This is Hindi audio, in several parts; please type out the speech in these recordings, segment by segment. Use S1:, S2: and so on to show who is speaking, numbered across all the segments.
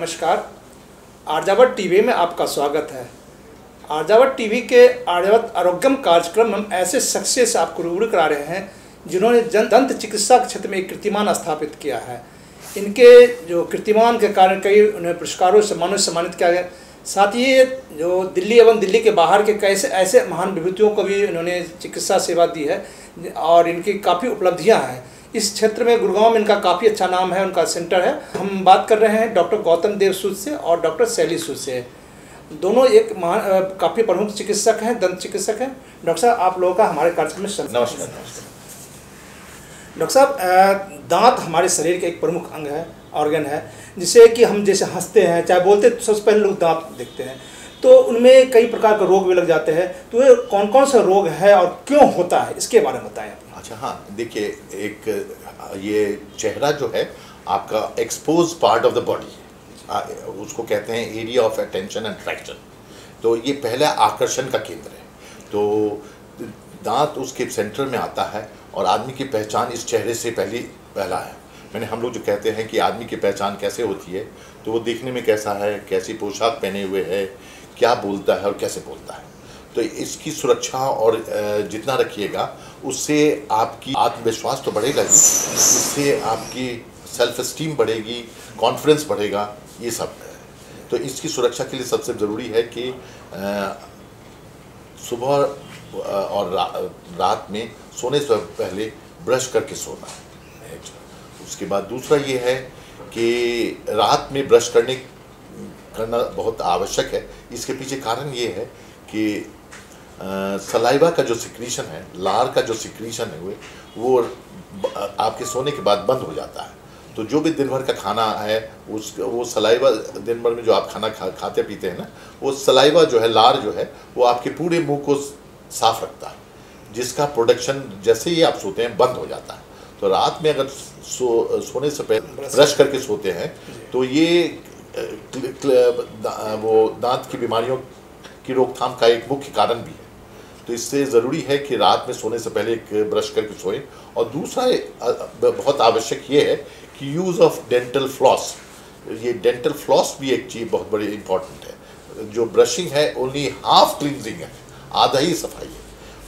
S1: नमस्कार। आर्यावर्त टीवी में आपका स्वागत है। आर्यावर्त टीवी के आर्यावर्त आरोग्यम कार्यक्रम में हम ऐसे शख्सियत से आपको रूबरू करा रहे हैं जिन्होंने दंत चिकित्सा के क्षेत्र में एक कीर्तिमान स्थापित किया है। इनके जो कीर्तिमान के कारण कई उन्हें पुरस्कारों से सम्मानित किया गया। साथ ही जो दिल्ली एवं दिल्ली के बाहर के कैसे ऐसे महान विभूतियों को भी इन्होंने चिकित्सा सेवा दी है और इनकी काफ़ी उपलब्धियां हैं। इस क्षेत्र में गुड़गांव में इनका काफ़ी अच्छा नाम है, उनका सेंटर है। हम बात कर रहे हैं डॉक्टर गौतम देव सूद से और डॉक्टर शैली सूद से। दोनों एक काफ़ी प्रमुख चिकित्सक हैं, दंत चिकित्सक हैं। डॉक्टर साहब, आप लोगों का हमारे कार्यक्रम में
S2: नमस्कार।
S1: डॉक्टर साहब, दांत हमारे शरीर का एक प्रमुख अंग है, ऑर्गन है, जिसे कि हम जैसे हंसते हैं, चाहे बोलते हैं, तो सबसे पहले लोग दांत देखते हैं, तो उनमें कई प्रकार के रोग भी लग जाते हैं। तो ये कौन कौन सा रोग है और क्यों होता है, इसके बारे में बताएं।
S2: अच्छा, हाँ, देखिए, एक ये चेहरा जो है आपका expose part of the body, उसको कहते हैं area of attention and attraction. तो ये पहला आकर्षण का केंद्र है। तो दांत उसके सेंटर में आता है और आदमी की पहचान इस चेहरे से पहला है। हम लोग जो कहते हैं कि आदमी की पहचान कैसे होती है, तो वो देखने में कैसा है, कैसी पोशाक पहने हुए है, क्या बोलता है और कैसे बोलता है। तो इसकी सुरक्षा और जितना रखिएगा उससे आपकी आत्मविश्वास तो बढ़ेगा ही, इससे आपकी सेल्फ एस्टीम बढ़ेगी, कॉन्फिडेंस बढ़ेगा, ये सब है। तो इसकी सुरक्षा के लिए सबसे ज़रूरी है कि सुबह और रात में सोने से पहले ब्रश करके सोना है। उसके बाद दूसरा ये है कि रात में ब्रश करना बहुत आवश्यक है। इसके पीछे कारण ये है कि सलाइवा का जो सिक्रीशन है, लार का जो सिक्रीशन है, वो आपके सोने के बाद बंद हो जाता है। तो जो भी दिन भर का खाना है वो सलाइवा, दिन भर में जो आप खाना खाते पीते हैं ना, वो सलाइवा जो है, लार जो है, वो आपके पूरे मुंह को साफ रखता है, जिसका प्रोडक्शन जैसे ही आप सोते हैं बंद हो जाता है। तो रात में अगर सोने से पहले ब्रश करके सोते हैं तो ये वो दांत की बीमारियों की रोकथाम का एक मुख्य कारण भी है। तो इससे ज़रूरी है कि रात में सोने से पहले एक ब्रश करके सोएं। और दूसरा बहुत आवश्यक ये है कि यूज़ ऑफ डेंटल फ्लॉस। ये डेंटल फ्लॉस भी एक चीज़ बहुत बड़ी इम्पॉर्टेंट है। जो ब्रशिंग है ओनली हाफ क्लींजिंग है, आधा ही सफाई है।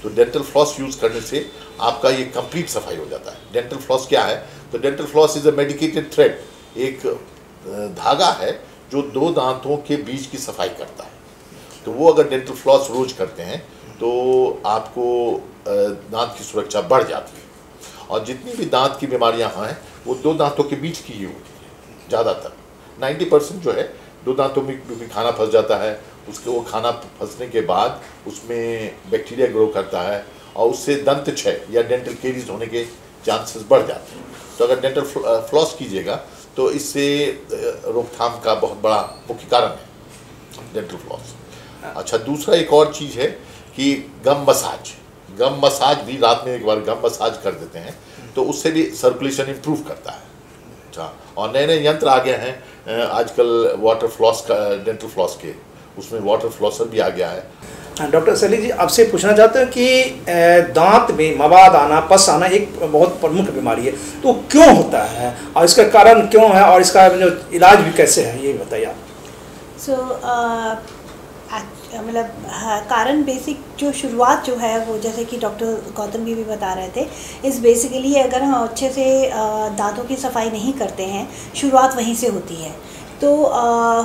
S2: तो डेंटल फ्लॉस यूज़ करने से आपका ये कंप्लीट सफाई हो जाता है। डेंटल फ्लॉस क्या है? तो dental floss is a medicated thread, एक धागा है जो दो दांतों के बीच की सफाई करता है। तो वो अगर डेंटल फ्लॉस रोज करते हैं तो आपको दांत की सुरक्षा बढ़ जाती है। और जितनी भी दांत की बीमारियां हैं वो दो दांतों के बीच की ही होती है। ज़्यादातर 90% जो है दो दांतों में भी खाना फंस जाता है। उसके वो खाना फंसने के बाद उसमें बैक्टीरिया ग्रो करता है और उससे दंत क्षय या डेंटल केरीज होने के चांसेस बढ़ जाते हैं। तो अगर डेंटल फ्लॉस कीजिएगा तो इससे रोकथाम का बहुत बड़ा मुख्य कारण है डेंटल फ्लॉस। अच्छा, दूसरा एक और चीज़ है कि गम मसाज भी रात में एक बार गम मसाज कर देते हैं तो उससे भी सर्कुलेशन इम्प्रूव करता है। अच्छा, और नए नए यंत्र आ गए हैं आजकल वाटर फ्लॉस का, डेंटल फ्लॉस के, उसमें वाटर फ्लॉसर भी आ गया है।
S1: डॉक्टर शैली जी, आपसे पूछना चाहते हैं कि दांत में मवाद आना, पस आना एक बहुत प्रमुख बीमारी है, तो क्यों होता है और इसका कारण क्यों है और इसका जो इलाज भी कैसे है, ये बताइए आप।
S3: मतलब कारण बेसिक जो शुरुआत जो है वो, जैसे कि डॉक्टर गौतम भी बता रहे थे, इस बेसिकली अगर हम अच्छे से दांतों की सफाई नहीं करते हैं, शुरुआत वहीं से होती है। तो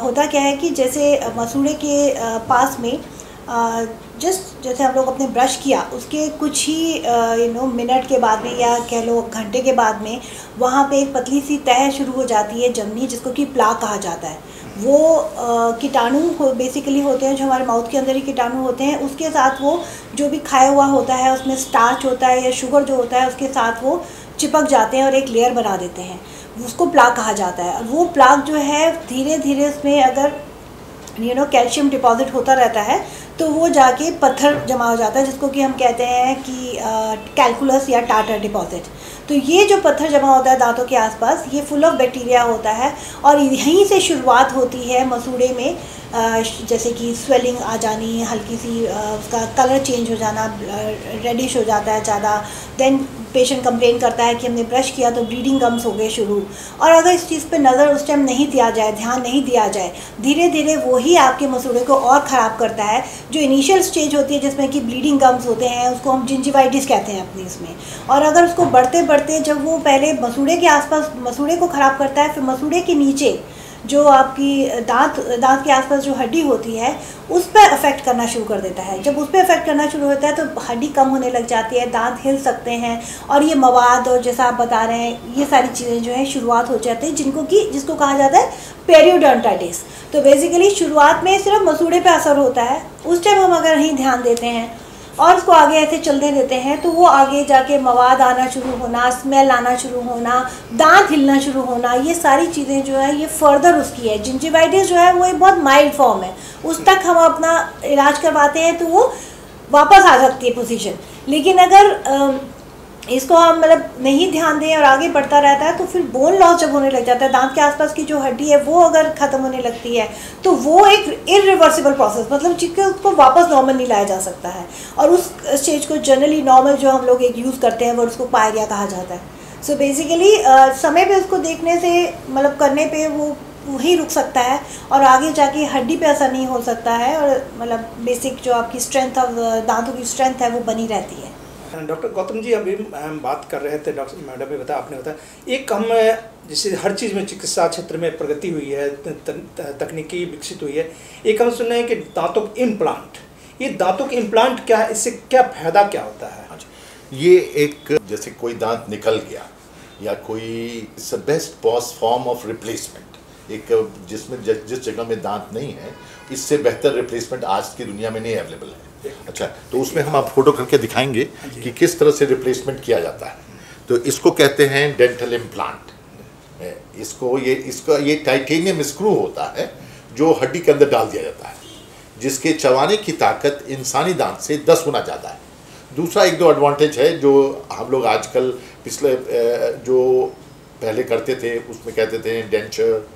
S3: होता क्या है कि जैसे मसूड़े के पास में जैसे हम लोग अपने ब्रश किया उसके कुछ ही मिनट के बाद में या कह लो घंटे के बाद में वहाँ पे एक पतली सी तह शुरू हो जाती है जमनी, जिसको कि प्लाक कहा जाता है। वो कीटाणु बेसिकली होते हैं जो हमारे माउथ के अंदर ही कीटाणु होते हैं, उसके साथ वो जो भी खाया हुआ होता है, उसमें स्टार्च होता है या शुगर जो होता है, उसके साथ वो चिपक जाते हैं और एक लेयर बना देते हैं। उसको प्लाक कहा जाता है। वो प्लाक जो है धीरे धीरे उसमें अगर कैल्शियम डिपॉजिट होता रहता है तो वो जाके पत्थर जमा हो जाता है, जिसको कि हम कहते हैं कि कैलकुलस या टाटर डिपॉजिट। तो ये जो पत्थर जमा होता है दांतों के आसपास, ये फुल ऑफ बैक्टीरिया होता है और यहीं से शुरुआत होती है मसूड़े में जैसे कि स्वेलिंग आ जानी, हल्की सी उसका कलर चेंज हो जाना, रेडिश हो जाता है ज़्यादा। देन पेशेंट कंप्लेन करता है कि हमने ब्रश किया तो ब्लीडिंग गम्स हो गए शुरू, और अगर इस चीज़ पे नज़र उस टाइम नहीं दिया जाए, ध्यान नहीं दिया जाए, धीरे धीरे वही आपके मसूड़े को और ख़राब करता है। जो इनिशियल स्टेज होती है जिसमें कि ब्लीडिंग गम्स होते हैं, उसको हम जिंजिवाइटिस कहते हैं अपनी इसमें, और अगर उसको बढ़ते बढ़ते जब वो पहले मसूड़े के आसपास मसूड़े को ख़राब करता है, फिर मसूड़े के नीचे जो आपकी दांत के आसपास जो हड्डी होती है उस पर अफेक्ट करना शुरू कर देता है। जब उस पर अफेक्ट करना शुरू होता है तो हड्डी कम होने लग जाती है, दांत हिल सकते हैं, और ये मवाद और जैसा आप बता रहे हैं ये सारी चीज़ें जो है शुरुआत हो जाती है, जिसको कहा जाता है पेरियोडोंटाइटिस। तो बेसिकली शुरुआत में सिर्फ मसूड़े पे असर होता है, उस टाइम हम अगर नहीं ध्यान देते हैं और उसको आगे ऐसे चलने देते हैं तो वो आगे जाके मवाद आना शुरू होना, स्मेल आना शुरू होना, दांत हिलना शुरू होना, ये सारी चीज़ें जो है ये फर्दर उसकी है। जिंजिवाइटिस जो है वो एक बहुत माइल्ड फॉर्म है, उस तक हम अपना इलाज करवाते हैं तो वो वापस आ सकती है पोजीशन। लेकिन अगर इसको हम मतलब नहीं ध्यान दें और आगे बढ़ता रहता है तो फिर बोन लॉस जब होने लग जाता है, दांत के आसपास की जो हड्डी है वो अगर ख़त्म होने लगती है तो वो एक इरिवर्सिबल प्रोसेस, मतलब जिसके उसको वापस नॉर्मल नहीं लाया जा सकता है, और उस स्टेज को जनरली नॉर्मल जो हम लोग एक यूज़ करते हैं वो उसको पायरिया कहा जाता है। सो बेसिकली समय पे उसको देखने से मतलब करने पे वो वही रुक सकता है और आगे जाके हड्डी पे असर नहीं हो सकता है, और मतलब बेसिक जो आपकी स्ट्रेंथ ऑफ दांतों की स्ट्रेंथ है वो बनी रहती है।
S1: डॉक्टर गौतम जी, अभी हम बात कर रहे थे, डॉक्टर मैडम ने बताया, आपने बताया एक हम जैसे हर चीज़ में चिकित्सा क्षेत्र में प्रगति हुई है, तकनीकी विकसित हुई है, एक हम सुन रहे हैं कि दांतों के इम्प्लांट, ये दांतों के इम्प्लांट क्या है, इससे क्या फायदा क्या होता है?
S2: ये एक जैसे कोई दांत निकल गया या कोई it's a best form of replacement, एक जिसमें जिस जगह में दांत नहीं है इससे बेहतर रिप्लेसमेंट आज की दुनिया में नहीं अवेलेबल है। अच्छा, तो उसमें हम आप फोटो करके दिखाएंगे कि किस तरह से रिप्लेसमेंट किया जाता है। तो इसको कहते हैं डेंटल इम्प्लांट। इसका ये टाइटेनियम स्क्रू होता है जो हड्डी के अंदर डाल दिया जाता है, जिसके चबाने की ताकत इंसानी दांत से 10 गुना ज़्यादा है। दूसरा एक दो एडवांटेज है जो हम लोग आजकल पिछले जो पहले करते थे उसमें कहते थे डेंचर,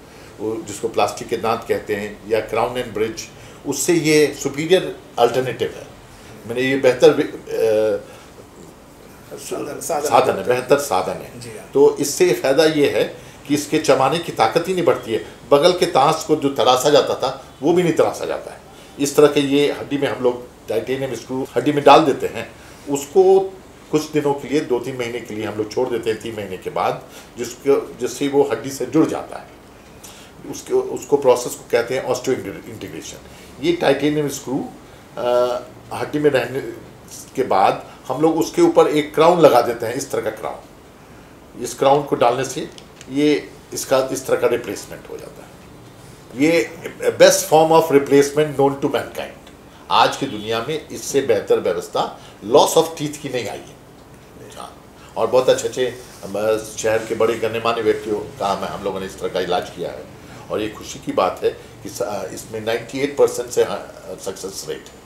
S2: जिसको प्लास्टिक के दांत कहते हैं, या क्राउन एंड ब्रिज, उससे ये सुपीरियर अल्टरनेटिव है। मैंने ये बेहतर साधन है, बेहतर साधन है। तो इससे फ़ायदा ये है कि इसके चबाने की ताकत ही नहीं बढ़ती है, बगल के तांस को जो तराशा जाता था वो भी नहीं तराशा जाता है। इस तरह के ये हड्डी में हम लोग टाइटेनियम स्क्रू हड्डी में डाल देते हैं, उसको कुछ दिनों के लिए 2-3 महीने के लिए हम लोग छोड़ देते हैं, 3 महीने के बाद जिससे वो हड्डी से जुड़ जाता है। उसको प्रोसेस को कहते हैं ऑस्टियो इंटीग्रेशन। ये टाइटेनियम स्क्रू हड्डी में रहने के बाद हम लोग उसके ऊपर एक क्राउन लगा देते हैं, इस तरह का क्राउन। इस क्राउन को डालने से ये इसका इस तरह का रिप्लेसमेंट हो जाता है। ये best form of replacement known to mankind. आज की दुनिया में इससे बेहतर व्यवस्था लॉस ऑफ टीथ की नहीं आई है। और बहुत अच्छे शहर के बड़े गण्यमान्य व्यक्तियों का हम लोगों ने इस तरह का इलाज किया है, और ये खुशी की बात है कि इसमें 98% से सक्सेस रेट है।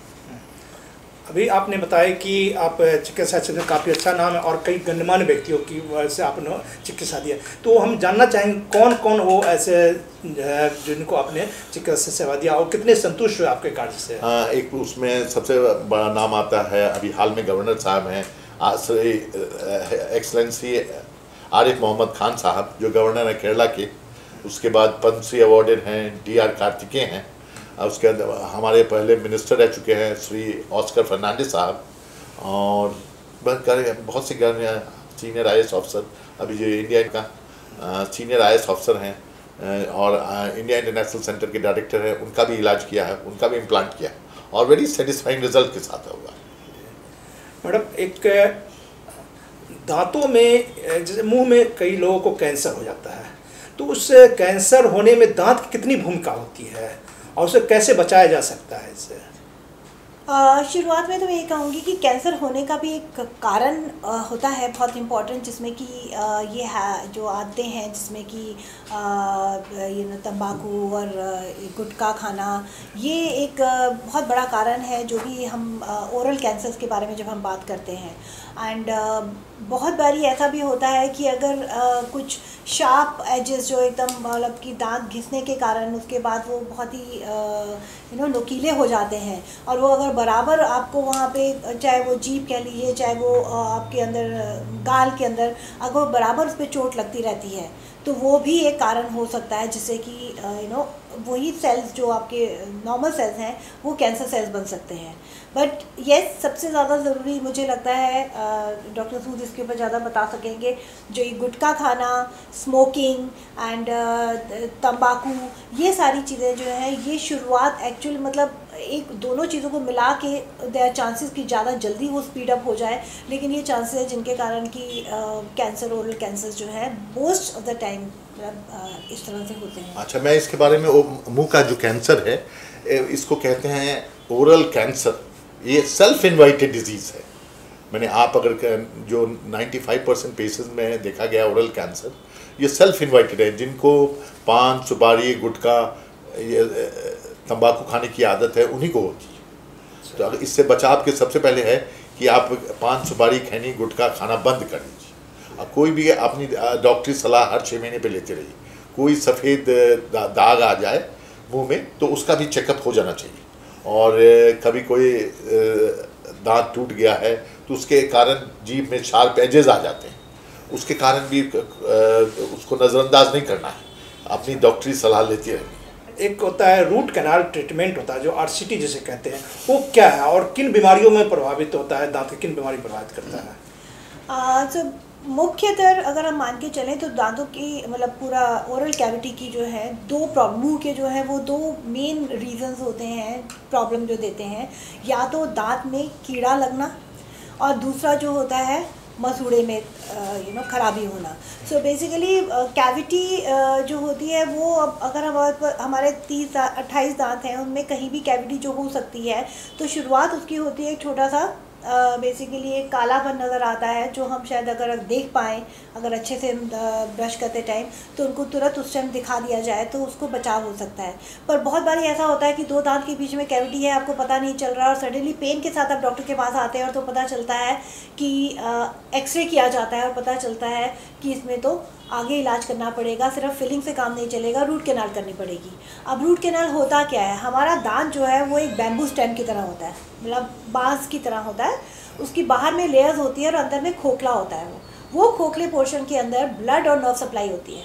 S1: अभी आपने बताया कि आप चिकित्सा क्षेत्र में काफ़ी अच्छा नाम है और कई गण्यमान्य व्यक्तियों की वजह से आपने चिकित्सा दिया, तो हम जानना चाहेंगे कौन कौन वो ऐसे जिनको आपने चिकित्सा सेवा दिया और कितने संतुष्ट हुए आपके कार्य से?
S2: एक उसमें सबसे बड़ा नाम आता है, अभी हाल में गवर्नर साहब हैं, एक्सलेंसी आरिफ मोहम्मद खान साहब जो गवर्नर हैं केरला के। उसके बाद पद्मश्री अवार्डेड हैं DR कार्तिकेय हैं। उसके अंदर हमारे पहले मिनिस्टर रह चुके हैं श्री ऑस्कर फर्नांडिस साहब, और बहुत से सीनियर IAS ऑफिसर, अभी जो इंडिया का सीनियर IAS ऑफिसर हैं और इंडिया इंटरनेशनल सेंटर के डायरेक्टर हैं, उनका भी इलाज किया है, उनका भी इम्प्लांट किया और वेरी सेटिस्फाइंग रिजल्ट के साथ होगा।
S1: मैडम, एक दांतों में जैसे मुंह में कई लोगों को कैंसर हो जाता है, तो उस कैंसर होने में दांत की कितनी भूमिका होती है और उसे कैसे बचाया जा सकता है? इससे
S3: शुरुआत में तो मैं ये कहूँगी कि कैंसर होने का भी एक कारण होता है बहुत इम्पॉर्टेंट, जिसमें कि ये है जो आते हैं जिसमें कि ये तंबाकू और गुटखा खाना, ये एक बहुत बड़ा कारण है जो भी हम ओरल कैंसर्स के बारे में जब हम बात करते हैं। एंड बहुत बारी ऐसा भी होता है कि अगर कुछ शार्प एजेस जो एकदम मतलब कि दांत घिसने के कारण उसके बाद वो बहुत ही नुकीले हो जाते हैं, और वो अगर बराबर आपको वहाँ पे, चाहे वो जीभ कह लीजिए, चाहे वो आपके अंदर गाल के अंदर, अगर बराबर उस पर चोट लगती रहती है तो वो भी एक कारण हो सकता है जिससे कि वही सेल्स जो आपके नॉर्मल सेल्स हैं वो कैंसर सेल्स बन सकते हैं। बट यस, सबसे ज़्यादा ज़रूरी मुझे लगता है, डॉक्टर सूद इसके ऊपर ज़्यादा बता सकेंगे, जो ये गुटखा खाना, स्मोकिंग एंड तंबाकू, ये सारी चीज़ें जो हैं ये शुरुआत एक्चुअली मतलब एक दोनों चीज़ों को मिला के देयर चांसेस कि ज़्यादा जल्दी वो स्पीड अप हो जाए, लेकिन ये चांसेस है जिनके कारण कि कैंसर, ओरल कैंसर जो है मोस्ट ऑफ द टाइम इस तरह से होते हैं।
S2: अच्छा, मैं इसके बारे में, मुंह का जो कैंसर है इसको कहते हैं ओरल कैंसर। ये सेल्फ इन्वाइटेड डिजीज़ है। मैंने आप अगर जो 95% पेशेंट्स में देखा गया ओरल कैंसर, ये सेल्फ इन्वाइटेड है। जिनको पान, सुपारी, गुटखा, तंबाकू खाने की आदत है उन्हीं को होती है। तो अगर इससे बचाव के सबसे पहले है कि आप पान, सुपारी, खैनी, गुटखा खाना बंद कर दीजिए। अब कोई भी अपनी डॉक्टरी सलाह हर 6 महीने पे लेते रहिए। कोई सफ़ेद दाग आ जाए मुंह में तो उसका भी चेकअप हो जाना चाहिए। और कभी कोई दांत टूट गया है तो उसके कारण जीभ में शार्प एजेस आ जाते हैं, उसके कारण भी उसको नज़रअंदाज नहीं करना है, अपनी डॉक्टरी सलाह लेती रहनी है।
S1: एक होता है रूट कैनाल ट्रीटमेंट होता है जो RCT जिसे कहते हैं, वो क्या है और किन बीमारियों में प्रभावित होता है, दांत की किन बीमारी प्रभावित करता है?
S3: तो मुख्यतर अगर हम मान के चलें तो दांतों की मतलब पूरा ओरल कैविटी की जो है दो प्रॉब्लम, मुंह के जो है वो दो मेन रीजंस होते हैं प्रॉब्लम जो देते हैं, या तो दांत में कीड़ा लगना और दूसरा जो होता है मसूड़े में खराबी होना। सो बेसिकली कैविटी जो होती है वो, अब अगर हमारे 30-28 दांत हैं उनमें कहीं भी कैविटी जो हो सकती है तो शुरुआत उसकी होती है एक छोटा सा बेसिकली एक कालापन नज़र आता है जो हम शायद अगर देख पाएँ, अगर अच्छे से ब्रश करते टाइम तो उनको तुरंत उस टाइम दिखा दिया जाए तो उसको बचाव हो सकता है। पर बहुत बार ऐसा होता है कि 2 दांत के बीच में कैविटी है, आपको पता नहीं चल रहा और सडनली पेन के साथ आप डॉक्टर के पास आते हैं और तो पता चलता है कि एक्सरे किया जाता है और पता चलता है कि इसमें तो आगे इलाज करना पड़ेगा, सिर्फ फिलिंग से काम नहीं चलेगा, रूट कैनाल करनी पड़ेगी। अब रूट कैनाल होता क्या है, हमारा दांत जो है वो एक बैम्बू स्टेम की तरह होता है, मतलब बांस की तरह होता है। उसकी बाहर में लेयर्स होती है और अंदर में खोखला होता है। वो खोखले पोर्शन के अंदर ब्लड और नर्व सप्लाई होती है,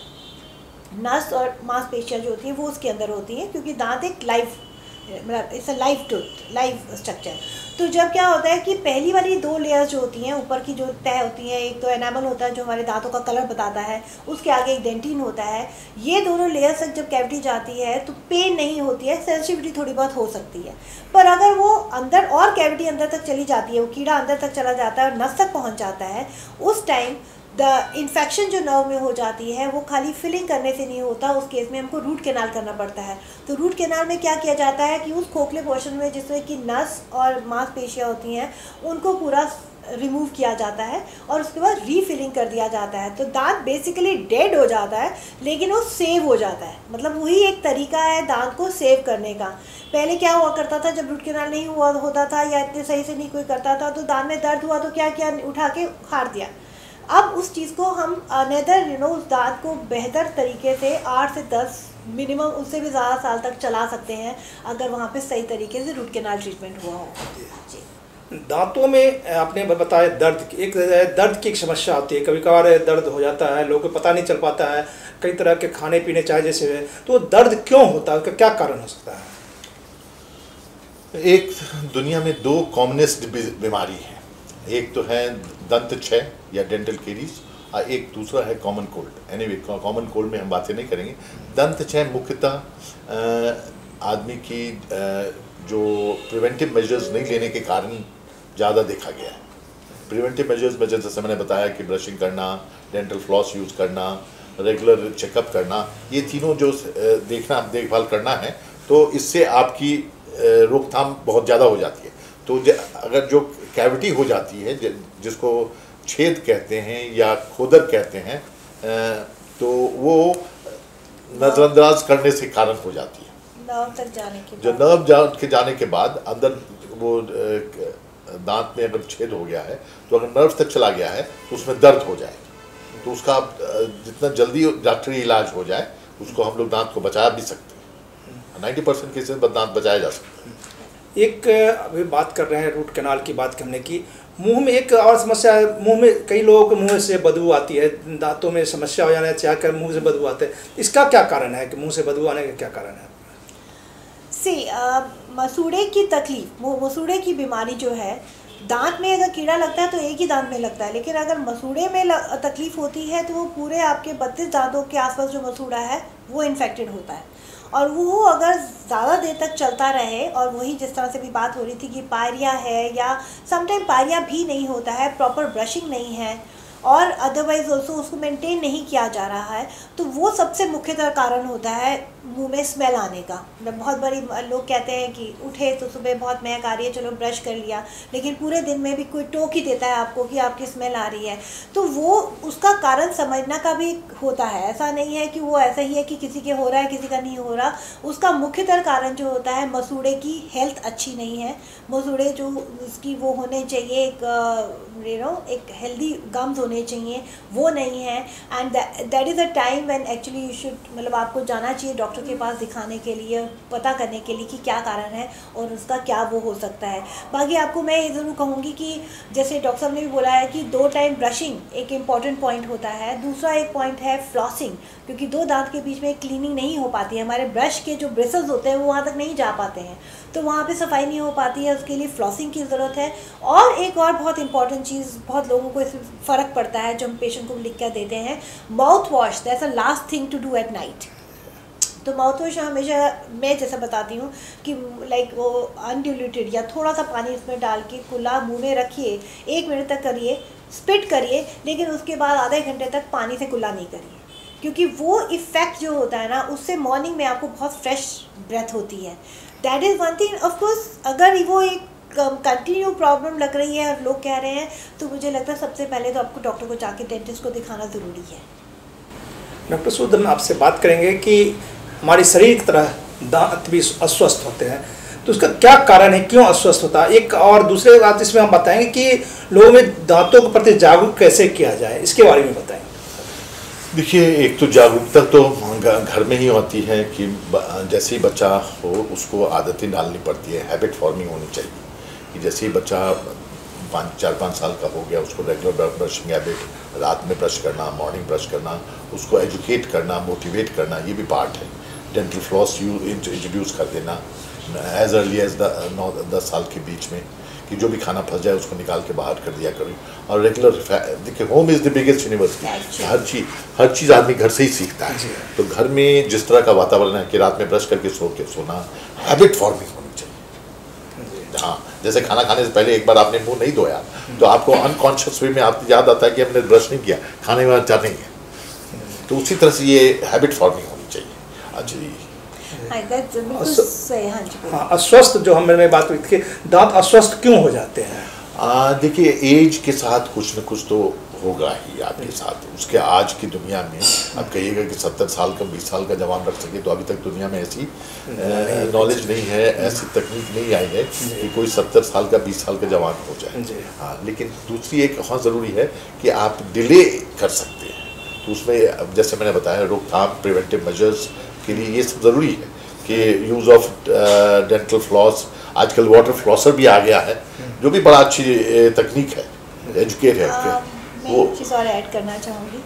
S3: नस और मांसपेशियाँ जो होती है वो उसके अंदर होती है, क्योंकि दांत एक लाइफ मतलब it's a life tooth, life structure. तो जब क्या होता है कि पहली वाली 2 लेयर्स जो होती हैं ऊपर की जो तय होती है, एक तो एनामल होता है जो हमारे दांतों का कलर बताता है, उसके आगे एक डेंटिन होता है। ये दोनों लेयर्स तक जब कैविटी जाती है तो पेन नहीं होती है, सेंसिटिविटी थोड़ी बहुत हो सकती है। पर अगर वो अंदर और कैविटी अंदर तक चली जाती है, वो कीड़ा अंदर तक चला जाता है और नस तक पहुँच जाता है, उस टाइम द इन्फेक्शन जो नर्व में हो जाती है वो खाली फिलिंग करने से नहीं होता, उस केस में हमको रूट कैनाल करना पड़ता है। तो रूट कैनाल में क्या किया जाता है कि उस खोखले पोर्शन में जिसमें कि नस और मांसपेशियाँ होती हैं उनको पूरा रिमूव किया जाता है और उसके बाद रीफिलिंग कर दिया जाता है। तो दांत बेसिकली डेड हो जाता है लेकिन वो सेव हो जाता है, मतलब वही एक तरीका है दांत को सेव करने का। पहले क्या हुआ करता था, जब रूट कैनाल नहीं हुआ होता था या इतने सही से नहीं कोई करता था तो दांत में दर्द हुआ तो क्या किया, उठा के उखाड़ दिया। अब उस चीज़ को हम अनदर उस दांत को बेहतर तरीके से 8 से 10 मिनिमम उससे भी ज़्यादा साल तक चला सकते हैं अगर वहाँ पे सही तरीके से रूट कैनाल ट्रीटमेंट हुआ हो। जी,
S1: दांतों में आपने बताया दर्द की एक समस्या होती है, कभी कभार दर्द हो जाता है, लोगों को पता नहीं चल पाता है, कई तरह के खाने पीने चाहे जैसे है, तो दर्द क्यों होता है, उसका क्या कारण हो सकता है?
S2: एक दुनिया में 2 कॉमनेस्ट बीमारी है, एक तो है दंत क्षय या डेंटल केरीज और एक दूसरा है common cold. Anyway common cold में हम बातें नहीं करेंगे। दंत क्षय मुख्यतः आदमी की जो प्रिवेंटिव मेजर्स नहीं लेने के कारण ज़्यादा देखा गया है। प्रिवेंटिव मेजर्स में जैसे मैंने बताया कि ब्रशिंग करना, डेंटल फ्लॉस यूज़ करना, रेगुलर चेकअप करना, ये तीनों जो देखभाल करना है तो इससे आपकी रोकथाम बहुत ज़्यादा हो जाती है। तो अगर जो कैविटी हो जाती है जिसको छेद कहते हैं या खोदर कहते हैं, तो वो नज़रअंदाज करने से कारण हो जाती है।
S3: नर्व तक जाने के
S2: जो नर्व जाने के बाद अंदर वो दांत में अगर छेद हो गया है तो अगर नर्व तक चला गया है तो उसमें दर्द हो जाएगा। तो उसका जितना जल्दी डॉक्टरी इलाज हो जाए उसको हम लोग दांत को बचा भी सकते हैं। 90% केसेस में दांत बचाया जा सकता है।
S1: एक अभी बात कर रहे हैं रूट कैनाल की बात करने की, मुंह में एक और समस्या है, मुंह में कई लोगों के मुंह से बदबू आती है, दांतों में समस्या हो जाना चाह कर मुंह से बदबू आते हैं, इसका क्या कारण है कि मुंह से बदबू आने का क्या कारण है?
S3: मसूड़े की तकलीफ, मसूड़े की बीमारी जो है, दांत में अगर कीड़ा लगता है तो एक ही दांत में लगता है, लेकिन अगर मसूड़े में तकलीफ होती है तो वो पूरे आपके 32 दांतों के आसपास जो मसूड़ा है वो इन्फेक्टेड होता है। और वो अगर ज़्यादा देर तक चलता रहे, और वही जिस तरह से भी बात हो रही थी कि पायरिया है, या समटाइम पायरिया भी नहीं होता है, प्रॉपर ब्रशिंग नहीं है, और अदरवाइज ऑल्सो उसको मेंटेन नहीं किया जा रहा है, तो वो सबसे मुख्यतः कारण होता है मुंह में स्मेल आने का। मतलब बहुत बड़ी लोग कहते हैं कि उठे तो सुबह बहुत महक आ रही है, चलो ब्रश कर लिया, लेकिन पूरे दिन में भी कोई टोक ही देता है आपको कि आपकी स्मेल आ रही है, तो वो उसका कारण समझना का भी होता है। ऐसा नहीं है कि वो ऐसा ही है कि किसी के हो रहा है किसी का नहीं हो रहा। उसका मुख्यतः कारण जो होता है, मसूड़े की हेल्थ अच्छी नहीं है। मसूड़े जो उसकी वो होने चाहिए, एक हेल्दी गम्स होने चाहिए, वो नहीं है। And that is a time when actually you should, मतलब आपको जाना चाहिए डॉक्टर के पास दिखाने के लिए, पता करने के लिए कि क्या कारण है और उसका क्या वो हो सकता है। बाकी आपको मैं ये ज़रूर कहूँगी कि जैसे डॉक्टर साहब ने भी बोला है कि 2 टाइम ब्रशिंग एक इम्पॉर्टेंट पॉइंट होता है। दूसरा एक पॉइंट है फ्लॉसिंग, क्योंकि 2 दांत के बीच में क्लीनिंग नहीं हो पाती है, हमारे ब्रश के जो ब्रिसल्स होते हैं वो वहाँ तक नहीं जा पाते हैं, तो वहाँ पे सफाई नहीं हो पाती है, उसके लिए फ्लॉसिंग की ज़रूरत है। और एक और बहुत इंपॉर्टेंट चीज़, बहुत लोगों को इसमें फ़र्क पड़ता है जो हम पेशेंट को लिख कर देते हैं, mouthwash, that's a last thing to do at night. तो माउथ वॉश हमेशा मैं जैसा बताती हूँ कि लाइक वो अनडिल्यूटेड या थोड़ा सा पानी इसमें डाल के कुल्ला मुँह में रखिए, 1 मिनट तक करिए, स्पिट करिए, लेकिन उसके बाद आधे घंटे तक पानी से कुल्ला नहीं करिए, क्योंकि वो इफ़ेक्ट जो होता है ना, उससे मॉर्निंग में आपको बहुत फ्रेश ब्रेथ होती है। That is one thing. Of course अगर वो एक कंटिन्यू प्रॉब्लम लग रही है और लोग कह रहे हैं, तो मुझे लगता है सबसे पहले तो आपको डॉक्टर को जाके, डेंटिस्ट को दिखाना ज़रूरी है।
S1: डॉक्टर सूद, हम आपसे बात करेंगे कि हमारे शरीर की तरह दांत भी अस्वस्थ होते हैं, तो उसका क्या कारण है, क्यों अस्वस्थ होता है? एक और दूसरे बात इसमें हम बताएंगे कि लोगों में दांतों के प्रति जागरूक कैसे किया जाए, इसके बारे में बताएंगे।
S2: देखिए, एक तो जागरूकता तो घर में ही होती है कि जैसे ही बच्चा हो उसको आदतें डालनी पड़ती है, हैबिट फॉर्मिंग होनी चाहिए कि जैसे ही बच्चा 4-5 साल का हो गया उसको रेगुलर ब्रशिंग हैबिट, रात में ब्रश करना, मॉर्निंग ब्रश करना, उसको एजुकेट करना, मोटिवेट करना, ये भी पार्ट है। डेंटल फ्लॉस इंट्रोड्यूस कर देना एज अर्ली एज 9-10 साल के बीच में, कि जो भी खाना फंस जाए उसको निकाल के बाहर कर दिया करें। और रेगुलर, देखिए, home is the biggest university, हर चीज़ आदमी घर से ही सीखता है। तो घर में जिस तरह का वातावरण है कि रात में ब्रश करके सोना, हैबिट फॉर्मिंग होनी चाहिए। हाँ, जैसे खाना खाने से पहले एक बार आपने मुंह नहीं धोया तो आपको अनकॉन्शियस वे में आपको याद आता है कि हमने ब्रश नहीं किया, खाने में अच्छा नहीं है। तो उसी तरह से ये हैबिट फॉर्मिंग होनी चाहिए। अच्छा जी,
S1: हाँ, अस्वस्थ जो हमने बात हुई थी, दांत अस्वस्थ क्यों हो जाते हैं?
S2: देखिए, एज के साथ कुछ न कुछ तो होगा ही आपके साथ। उसके आज की दुनिया में आप कहिएगा कि 70 साल का 20 साल का जवान रख सके, तो अभी तक दुनिया में ऐसी नॉलेज नहीं है, ऐसी तकनीक नहीं आई है कि कोई 70 साल का 20 साल का जवान हो जाए। हाँ, लेकिन दूसरी एक बहुत ज़रूरी है कि आप डिले कर सकते हैं। तो उसमें जैसे मैंने बताया, रोकथाम, प्रिवेंटिव मेजर्स के लिए ये सब ज़रूरी है कि यूज़ ऑफ डेंटल फ्लॉस, आजकल वाटर फ्लॉसर भी आ गया है, जो भी बड़ा अच्छी तकनीक है, एजुकेट है।
S3: मैं एक चीज़ और ऐड करना चाहूँगी,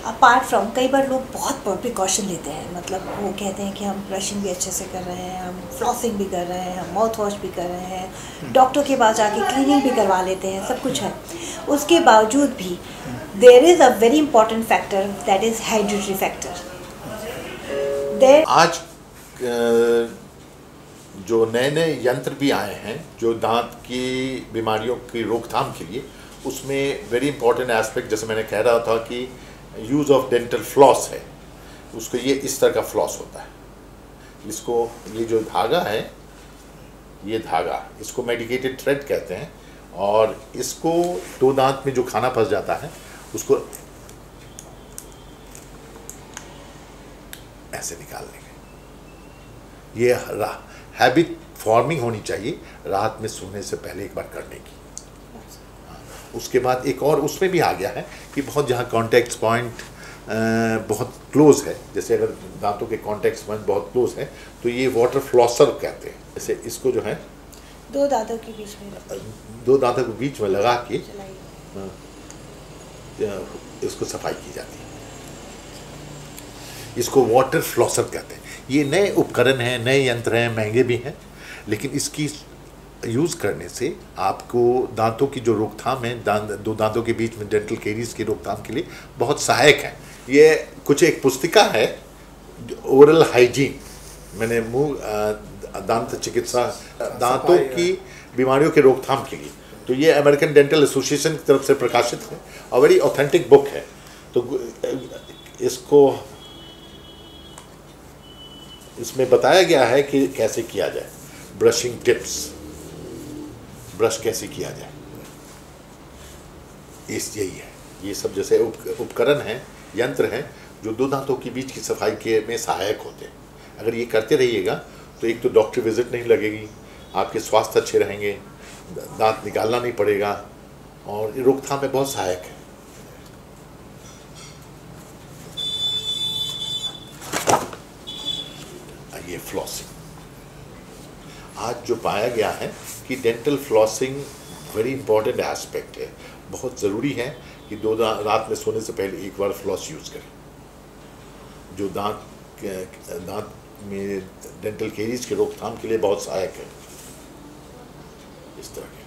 S3: अपार्ट फ्रॉम कई बार लोग बहुत प्रिकॉशन लेते हैं, मतलब वो कहते हैं कि हम ब्रशिंग भी अच्छे से कर रहे हैं, हम फ्लॉसिंग भी कर रहे हैं, हम माउथ वॉश भी कर रहे हैं, डॉक्टर के पास जाके क्लीनिंग भी करवा लेते हैं, सब कुछ है। उसके बावजूद भी there is a very important factor, that is hereditary factor.
S2: आज जो नए यंत्र भी आए हैं जो दांत की बीमारियों की रोकथाम के लिए, उसमें वेरी इंपॉर्टेंट एस्पेक्ट, जैसे मैंने कह रहा था कि यूज़ ऑफ डेंटल फ्लॉस है, उसको ये इस तरह का फ्लॉस होता है। इसको, ये जो धागा है, ये धागा, इसको मेडिकेटेड थ्रेड कहते हैं, और इसको 2 दांत में जो खाना फंस जाता है उसको ऐसे निकाल लेंगे। ये हैबिट फॉर्मिंग होनी चाहिए रात में सोने से पहले एक बार करने की। उसके बाद एक और उसमें भी आ गया है कि बहुत जहाँ कॉन्टैक्ट पॉइंट बहुत क्लोज है, जैसे अगर दांतों के कॉन्टैक्ट पॉइंट बहुत क्लोज है तो ये वाटर फ्लॉसर कहते हैं। जैसे इसको जो है
S3: 2 दांतों के बीच में
S2: 2 दांतों के बीच में लगा के
S3: चलाइए।
S2: इसको सफाई की जाती है। इसको वाटर फ्लॉसर कहते हैं। ये नए उपकरण हैं, नए यंत्र हैं, महंगे भी हैं, लेकिन इसकी यूज़ करने से आपको दांतों की जो रोकथाम है, 2 दांतों के बीच में डेंटल कैरीज की रोकथाम के लिए बहुत सहायक है। ये कुछ एक पुस्तिका है ओरल हाइजीन, मैंने मुंह दांत चिकित्सा, दांतों की बीमारियों के रोकथाम के लिए। तो ये अमेरिकन डेंटल एसोसिएशन की तरफ से प्रकाशित है और बड़ी ऑथेंटिक बुक है। तो इसमें बताया गया है कि कैसे किया जाए, ब्रशिंग टिप्स, ब्रश कैसे किया जाए, यही है। ये सब जैसे उपकरण हैं, यंत्र हैं जो 2 दांतों के बीच की सफाई के में सहायक होते हैं। अगर ये करते रहिएगा तो एक तो डॉक्टर विजिट नहीं लगेगी, आपके स्वास्थ्य अच्छे रहेंगे, दांत निकालना नहीं पड़ेगा और ये रोकथाम में बहुत सहायक है। ये फ्लॉसिंग आज जो पाया गया है कि dental flossing very important aspect है। बहुत ज़रूरी है कि रात में सोने से पहले एक बार फ्लॉस यूज़ करें, जो दांत में डेंटल कैरीज के रोकथाम के लिए बहुत सहायक है। इस तरह के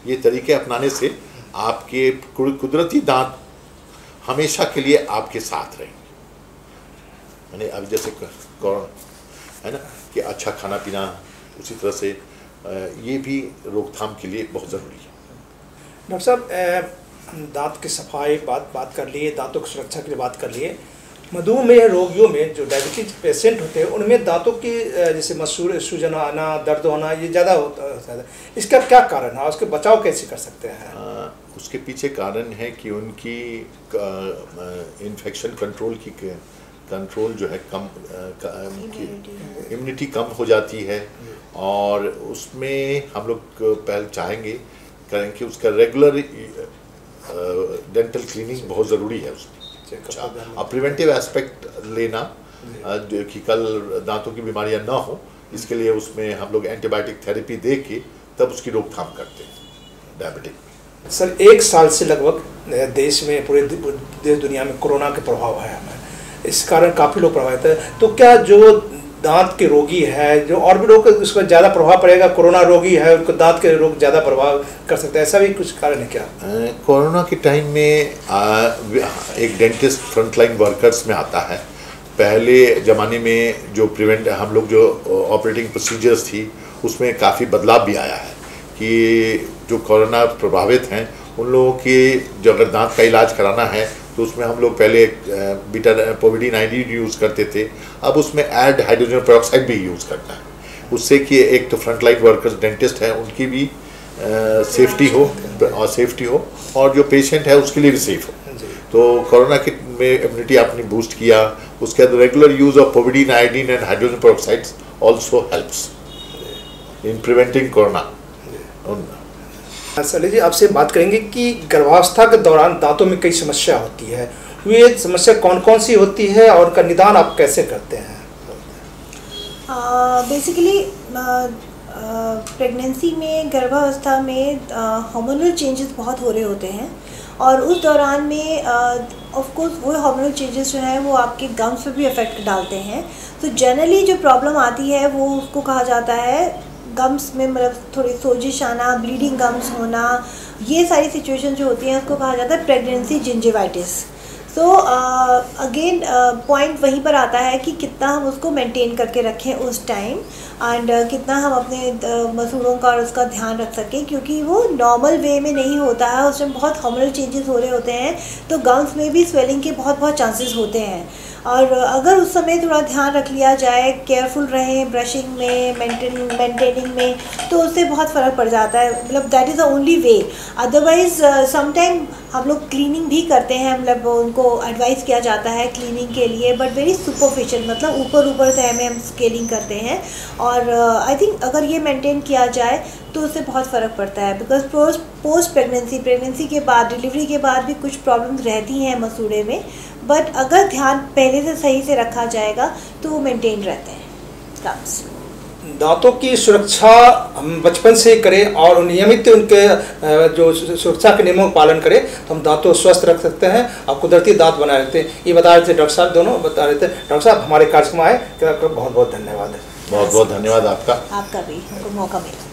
S2: ये तरीके अपनाने से आपके कुदरती दांत हमेशा के लिए आपके साथ रहेंगे। यानी अब जैसे है ना कि अच्छा खाना पीना, उसी तरह से ये भी रोकथाम के लिए बहुत ज़रूरी है।
S1: डॉक्टर साहब, दांत की सफाई बात कर लिए, दांतों की सुरक्षा के लिए बात कर लिए। मधुमेह रोगियों में जो डायबिटीज पेशेंट होते हैं उनमें दांतों की जैसे सूजन आना, दर्द होना ये ज़्यादा होता है। इसका क्या कारण है, उसके बचाव कैसे कर सकते हैं?
S2: उसके पीछे कारण है कि उनकी इन्फेक्शन कंट्रोल जो है कम, इम्यूनिटी कम हो जाती है और उसमें हम लोग पहले चाहेंगे करें कि उसका रेगुलर डेंटल क्लीनिंग बहुत ज़रूरी है उसमें। और प्रिवेंटिव एस्पेक्ट लेना जो कि कल दांतों की बीमारियां ना हो, इसके लिए उसमें हम लोग एंटीबायोटिक थेरेपी दे के तब उसकी रोकथाम करते हैं डायबिटिक में।
S1: सर, 1 साल से लगभग देश में, पूरे देश दुनिया में कोरोना के प्रभाव है हमें, इस कारण काफ़ी लोग प्रभावित है। तो क्या जो दांत के रोगी है, जो और भी लोग उसका ज़्यादा प्रभाव पड़ेगा, कोरोना रोगी है उनको दांत के रोग ज़्यादा प्रभाव कर सकते हैं, ऐसा भी कुछ कारण है क्या?
S2: कोरोना के टाइम में एक डेंटिस्ट फ्रंटलाइन वर्कर्स में आता है। पहले ज़माने में जो हम लोग जो ऑपरेटिंग प्रोसीजर्स थी उसमें काफ़ी बदलाव भी आया है कि जो कोरोना प्रभावित हैं उन लोगों के जो अगर दांत का इलाज कराना है तो उसमें हम लोग पहले पोविडीन आयोडीन यूज़ करते थे, अब उसमें ऐड हाइड्रोजन पेरोक्साइड भी यूज़ करना है, उससे कि एक तो फ्रंटलाइन वर्कर्स डेंटिस्ट हैं उनकी भी सेफ्टी हो और जो पेशेंट है उसके लिए भी सेफ हो। तो कोरोना के में इम्यूनिटी आपने बूस्ट किया, उसके बाद regular use of povidone iodine and hydrogen peroxides also helps in preventing corona.
S1: Salim ji, आपसे बात करेंगे कि गर्भावस्था के दौरान दांतों में कई समस्या होती है, ये समस्या कौन कौन सी होती है और उनका निदान आप कैसे करते हैं?
S3: बेसिकली प्रेगनेंसी में, गर्भावस्था में हार्मोनल चेंजेस बहुत हो रहे होते हैं और उस दौरान में ऑफ कोर्स वो हार्मोनल चेंजेस जो हैं वो आपके गम्स पे भी इफ़ेक्ट डालते हैं। तो जनरली जो प्रॉब्लम आती है वो उसको कहा जाता है गम्स में, मतलब थोड़ी सोजिश आना, ब्लीडिंग गम्स होना, ये सारी सिचुएशन जो होती हैं उसको कहा जाता है pregnancy gingivitis. So again point वहीं पर आता है कि कितना हम उसको मेंटेन करके रखें उस टाइम एंड कितना हम अपने मसूड़ों का और उसका ध्यान रख सकें, क्योंकि वो नॉर्मल वे में नहीं होता है, उसमें बहुत हार्मोनल चेंजेस हो रहे होते हैं, तो गम्स में भी स्वेलिंग के बहुत चांसेस होते हैं। और अगर उस समय थोड़ा ध्यान रख लिया जाए, केयरफुल रहें ब्रशिंग में, मेंटेनिंग में, तो उससे बहुत फ़र्क पड़ जाता है। मतलब that is the only way. Otherwise sometime हम लोग क्लीनिंग भी करते हैं, मतलब उनको एडवाइस किया जाता है क्लीनिंग के लिए, बट वेरी सुपरफिशियल, मतलब ऊपर से हम स्केलिंग करते हैं। और आई थिंक अगर ये मेंटेन किया जाए तो उससे बहुत फ़र्क पड़ता है, बिकॉज पोस्ट प्रेगनेंसी के बाद, डिलीवरी के बाद भी कुछ प्रॉब्लम्स रहती हैं मसूड़े में, बट अगर ध्यान पहले से सही से रखा जाएगा तो वो मेंटेन रहते हैं। comes.
S1: दांतों की सुरक्षा हम बचपन से करें और नियमित उनके जो सुरक्षा के नियमों का पालन करें तो हम दांतों को स्वस्थ रख सकते हैं और कुदरती दांत बनाए रखते हैं। ये बता रहे थे डॉक्टर साहब, दोनों बता रहे थे। डॉक्टर साहब हमारे कार्यक्रम आए, आपका बहुत बहुत धन्यवाद है।
S2: बहुत बहुत धन्यवाद आपका
S3: भी हमको मौका मिला।